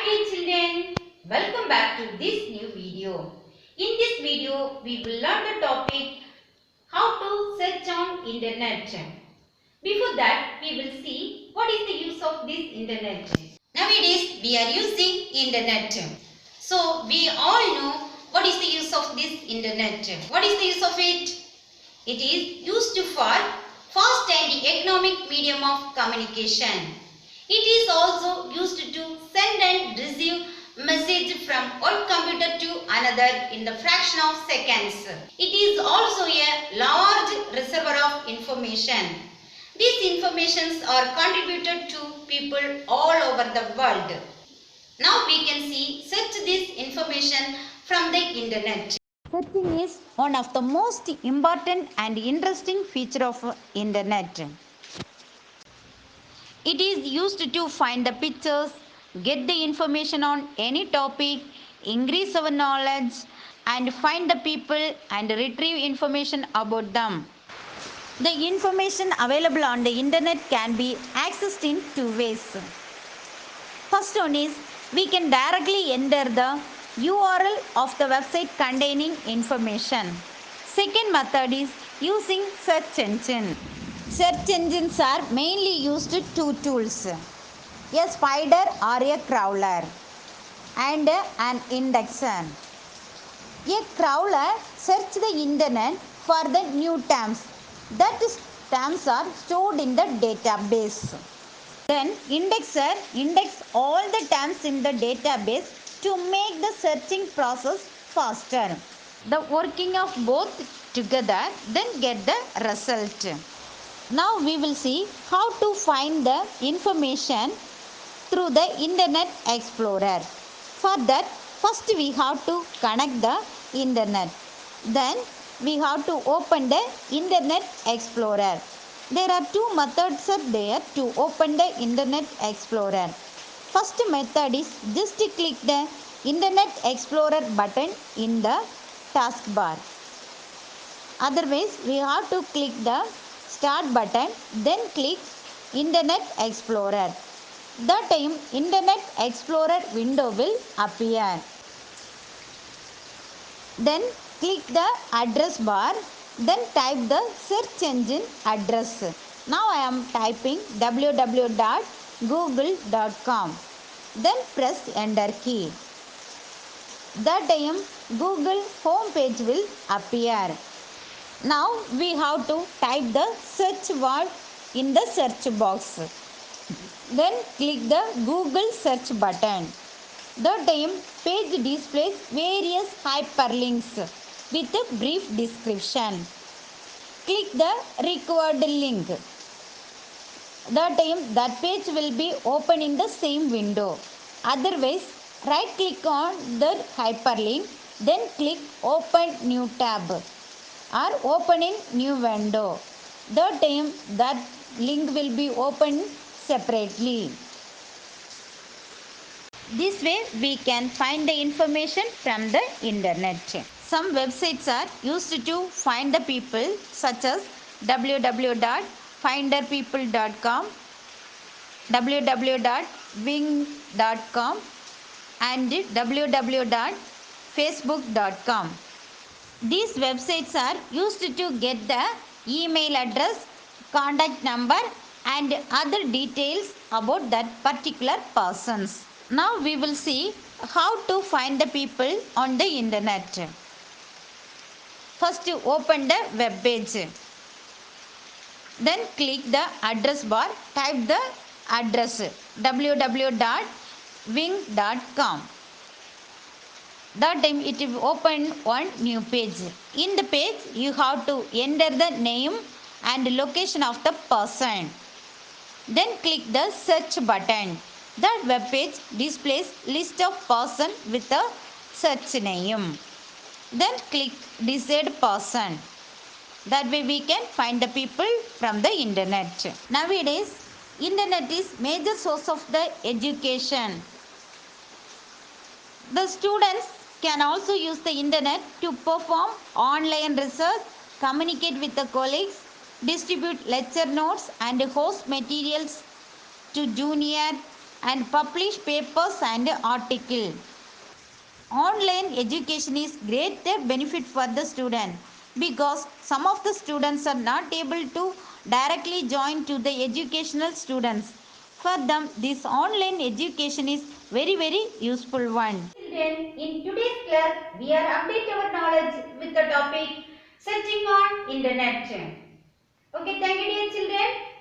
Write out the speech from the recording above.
dear children, welcome back to this new video. In this video, we will learn the topic how to search on internet. Before that, we will see what is the use of this internet. Nowadays, we are using internet. So, we all know what is the use of this internet. What is the use of it? It is used for fast and economic medium of communication. It is also used to send and receive message from one computer to another in the fraction of seconds. It is also a large reservoir of information. These informations are contributed to people all over the world. Now we can see search this information from the internet. Searching is one of the most important and interesting feature of internet. It is used to find the pictures, get the information on any topic, increase our knowledge, and find the people and retrieve information about them. The information available on the internet can be accessed in two ways. First one is we can directly enter the URL of the website containing information. Second method is using search engine. Search engines are mainly used two tools, a spider or a crawler and an indexer. A crawler searches the internet for the new terms. That terms are stored in the database. Then indexer index all the terms in the database to make the searching process faster. The working of both together then get the result. Now we will see how to find the information through the Internet Explorer. For that, first we have to connect the internet. Then we have to open the Internet Explorer. There are two methods are there to open the Internet Explorer. First method is just to click the Internet Explorer button in the taskbar. Otherwise, we have to click the Start button, then click Internet Explorer. That time Internet Explorer window will appear. Then click the address bar, then type the search engine address. Now I am typing www.google.com. Then press enter key. That time Google home page will appear. Now we have to type the search word in the search box. Then click the Google search button. The time page displays various hyperlinks with a brief description. Click the required link. The time that page will be open in the same window. Otherwise, right click on the hyperlink, then click open new tab or open in new window. The time that link will be opened separately. This way we can find the information from the internet. Some websites are used to find the people such as www.finderpeople.com, www.wing.com and www.facebook.com. These websites are used to get the email address, contact number and other details about that particular persons. Now we will see how to find the people on the internet. First open the web page. Then click the address bar, type the address www.wing.com. That time it will open one new page. In the page you have to enter the name and location of the person. Then click the search button. That web page displays list of person with a search name. Then click desired person. That way we can find the people from the internet. Nowadays, internet is major source of the education. The students can also use the internet to perform online research, communicate with the colleagues, distribute lecture notes and host materials to junior and publish papers and articles. Online education is greater benefit for the student because some of the students are not able to directly join to the educational students. For them, this online education is very useful one. Children, in today's class, we are update our knowledge with the topic searching on internet. Okay, thank you dear children.